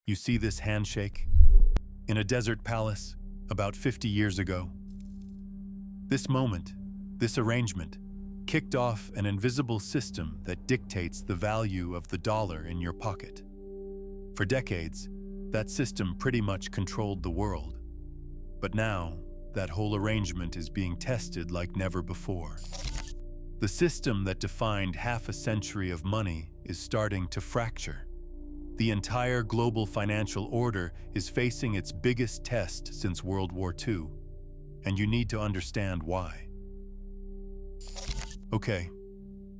You see this handshake? In a desert palace, about 50 years ago. This moment, this arrangement, kicked off an invisible system that dictates the value of the dollar in your pocket. For decades, that system pretty much controlled the world. But now, that whole arrangement is being tested like never before. The system that defined half a century of money is starting to fracture. The entire global financial order is facing its biggest test since World War II, and you need to understand why. Okay,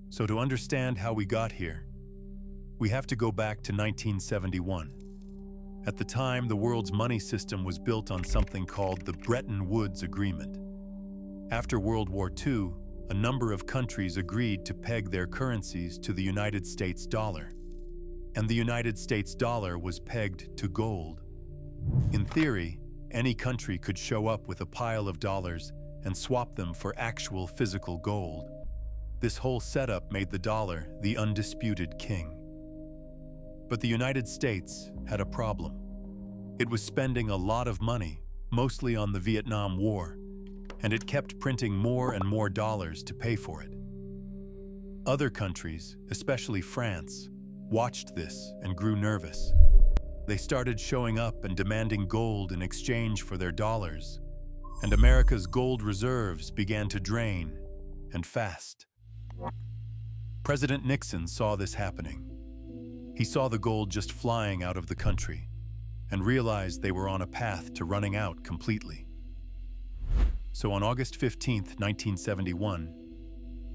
so to understand how we got here, we have to go back to 1971. At the time, the world's money system was built on something called the Bretton Woods Agreement. After World War II, a number of countries agreed to peg their currencies to the United States dollar. And the United States dollar was pegged to gold. In theory, any country could show up with a pile of dollars and swap them for actual physical gold. This whole setup made the dollar the undisputed king. But the United States had a problem. It was spending a lot of money, mostly on the Vietnam War, and it kept printing more and more dollars to pay for it. Other countries, especially France, watched this and grew nervous. They started showing up and demanding gold in exchange for their dollars, and America's gold reserves began to drain, and fast. President Nixon saw this happening. He saw the gold just flying out of the country and realized they were on a path to running out completely. So on August 15, 1971,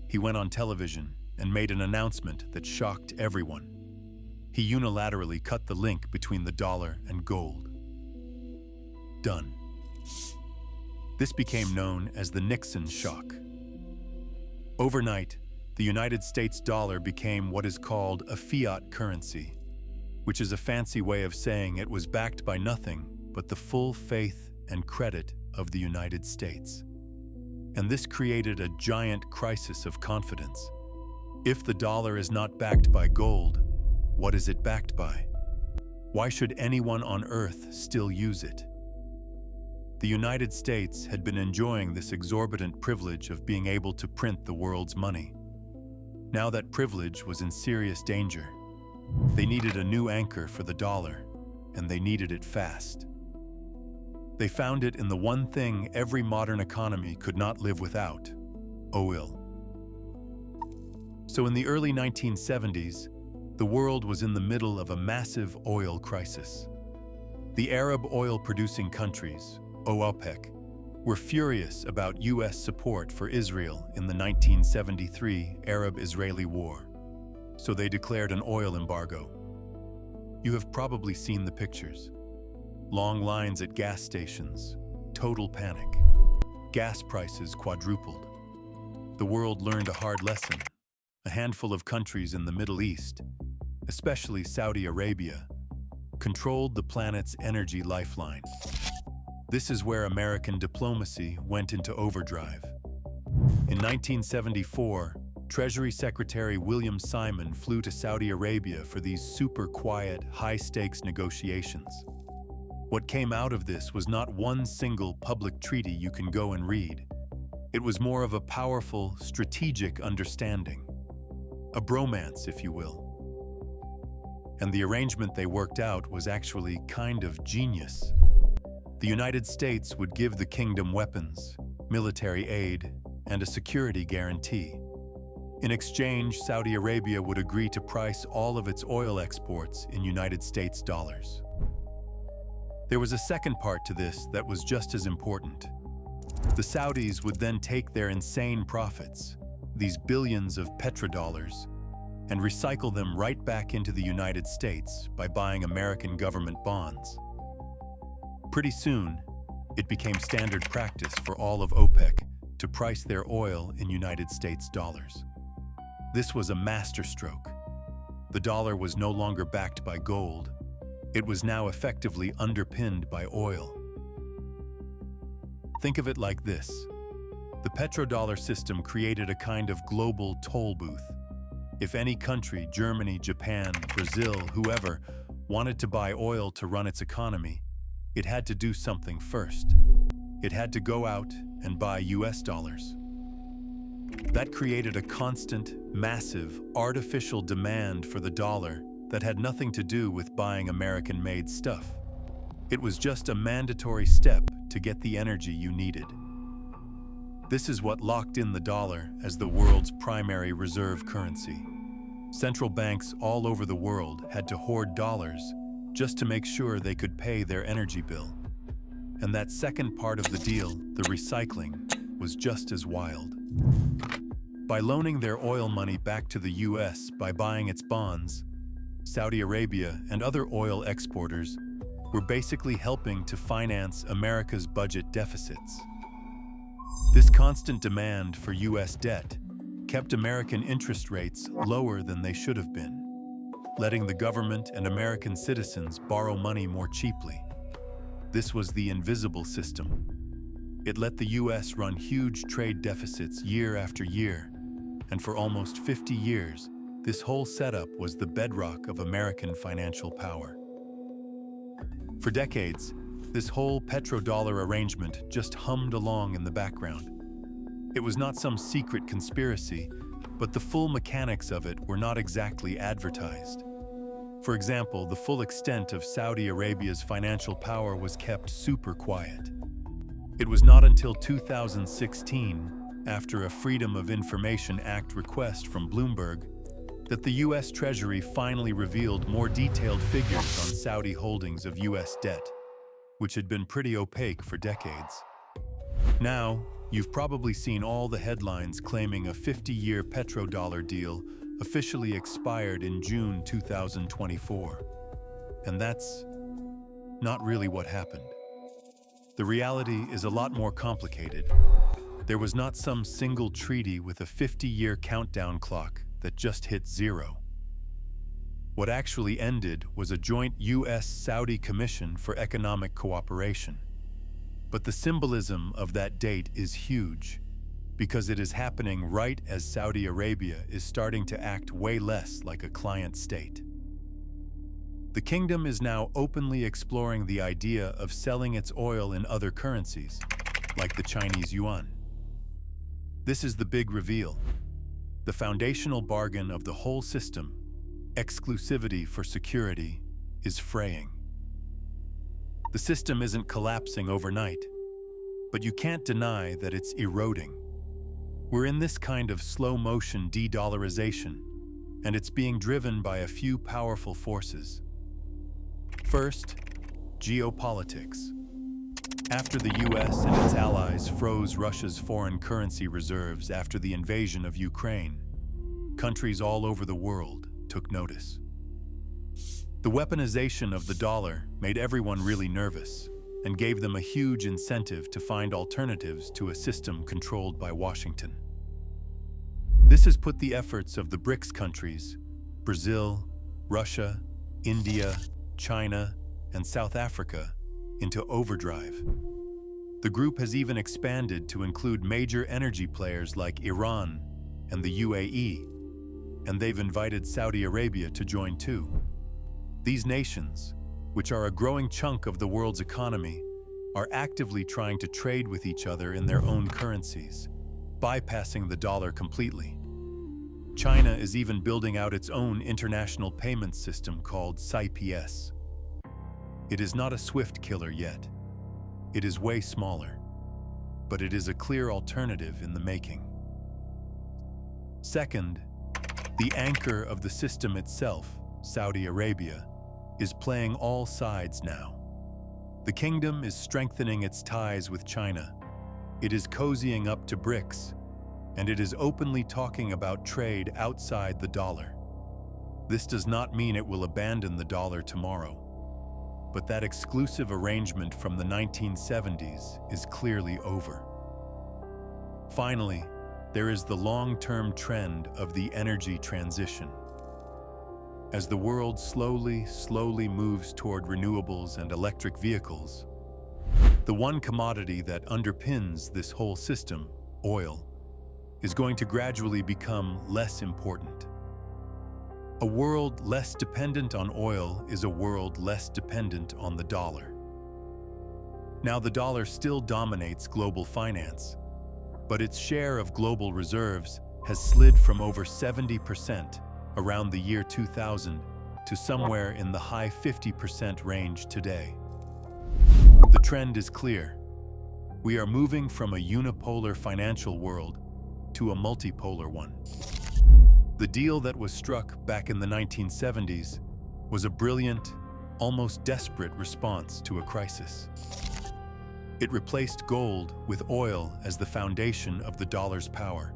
he went on television and made an announcement that shocked everyone. He unilaterally cut the link between the dollar and gold. Done. This became known as the Nixon shock. Overnight, the United States dollar became what is called a fiat currency, which is a fancy way of saying it was backed by nothing but the full faith and credit of the United States. And this created a giant crisis of confidence. If the dollar is not backed by gold, what is it backed by? Why should anyone on Earth still use it? The United States had been enjoying this exorbitant privilege of being able to print the world's money. Now that privilege was in serious danger. They needed a new anchor for the dollar, and they needed it fast. They found it in the one thing every modern economy could not live without: oil. So in the early 1970s, the world was in the middle of a massive oil crisis. The Arab oil-producing countries, OPEC, were furious about U.S. support for Israel in the 1973 Arab-Israeli War, so they declared an oil embargo. You have probably seen the pictures. Long lines at gas stations, total panic. Gas prices quadrupled. The world learned a hard lesson. A handful of countries in the Middle East, especially Saudi Arabia, controlled the planet's energy lifeline. This is where American diplomacy went into overdrive. In 1974, Treasury Secretary William Simon flew to Saudi Arabia for these super quiet, high-stakes negotiations. What came out of this was not one single public treaty you can go and read. It was more of a powerful, strategic understanding. A bromance, if you will. And the arrangement they worked out was actually kind of genius. The United States would give the kingdom weapons, military aid, and a security guarantee. In exchange, Saudi Arabia would agree to price all of its oil exports in United States dollars. There was a second part to this that was just as important. The Saudis would then take their insane profits, these billions of petrodollars, and recycle them right back into the United States by buying American government bonds. Pretty soon, it became standard practice for all of OPEC to price their oil in United States dollars. This was a masterstroke. The dollar was no longer backed by gold. It was now effectively underpinned by oil. Think of it like this. The petrodollar system created a kind of global toll booth. If any country, Germany, Japan, Brazil, whoever, wanted to buy oil to run its economy, it had to do something first. It had to go out and buy US dollars. That created a constant, massive, artificial demand for the dollar that had nothing to do with buying American-made stuff. It was just a mandatory step to get the energy you needed. This is what locked in the dollar as the world's primary reserve currency. Central banks all over the world had to hoard dollars just to make sure they could pay their energy bill. And that second part of the deal, the recycling, was just as wild. By loaning their oil money back to the US by buying its bonds, Saudi Arabia and other oil exporters were basically helping to finance America's budget deficits. This constant demand for US debt kept American interest rates lower than they should have been, letting the government and American citizens borrow money more cheaply. This was the invisible system. It let the US run huge trade deficits year after year, and for almost 50 years, this whole setup was the bedrock of American financial power. For decades, this whole petrodollar arrangement just hummed along in the background. It was not some secret conspiracy, but the full mechanics of it were not exactly advertised. For example, the full extent of Saudi Arabia's financial power was kept super quiet. It was not until 2016, after a Freedom of Information Act request from Bloomberg, that the US Treasury finally revealed more detailed figures on Saudi holdings of US debt, which had been pretty opaque for decades. Now, you've probably seen all the headlines claiming a 50-year petrodollar deal officially expired in June 2024. And that's not really what happened. The reality is a lot more complicated. There was not some single treaty with a 50-year countdown clock that just hit zero. What actually ended was a joint US-Saudi Commission for Economic Cooperation. But the symbolism of that date is huge, because it is happening right as Saudi Arabia is starting to act way less like a client state. The kingdom is now openly exploring the idea of selling its oil in other currencies, like the Chinese yuan. This is the big reveal. The foundational bargain of the whole system, exclusivity for security, is fraying. The system isn't collapsing overnight, but you can't deny that it's eroding. We're in this kind of slow-motion de-dollarization, and it's being driven by a few powerful forces. First, geopolitics. After the US and its allies froze Russia's foreign currency reserves after the invasion of Ukraine, countries all over the world took notice. The weaponization of the dollar made everyone really nervous and gave them a huge incentive to find alternatives to a system controlled by Washington. This has put the efforts of the BRICS countries, Brazil, Russia, India, China, and South Africa, into overdrive. The group has even expanded to include major energy players like Iran and the UAE, and they've invited Saudi Arabia to join too. These nations, which are a growing chunk of the world's economy, are actively trying to trade with each other in their own currencies, bypassing the dollar completely. China is even building out its own international payment system called CIPS. It is not a swift killer yet. It is way smaller, but it is a clear alternative in the making. Second, the anchor of the system itself, Saudi Arabia, is playing all sides now. The kingdom is strengthening its ties with China. It is cozying up to BRICS, and it is openly talking about trade outside the dollar. This does not mean it will abandon the dollar tomorrow, but that exclusive arrangement from the 1970s is clearly over. Finally, there is the long-term trend of the energy transition. As the world slowly moves toward renewables and electric vehicles, the one commodity that underpins this whole system, oil, is going to gradually become less important. A world less dependent on oil is a world less dependent on the dollar. Now, the dollar still dominates global finance, but its share of global reserves has slid from over 70% around the year 2000 to somewhere in the high 50% range today. The trend is clear. We are moving from a unipolar financial world to a multipolar one. The deal that was struck back in the 1970s was a brilliant, almost desperate response to a crisis. It replaced gold with oil as the foundation of the dollar's power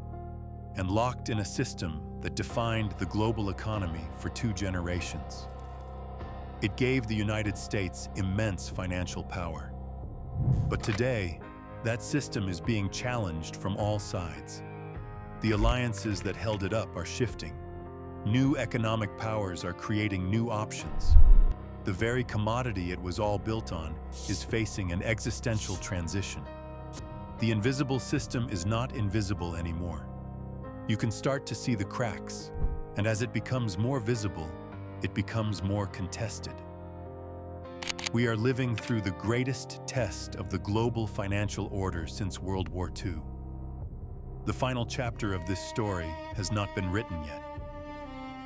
and locked in a system that defined the global economy for 2 generations. It gave the United States immense financial power. But today, that system is being challenged from all sides. The alliances that held it up are shifting. New economic powers are creating new options. The very commodity it was all built on is facing an existential transition. The invisible system is not invisible anymore. You can start to see the cracks, and as it becomes more visible, it becomes more contested. We are living through the greatest test of the global financial order since World War II. The final chapter of this story has not been written yet.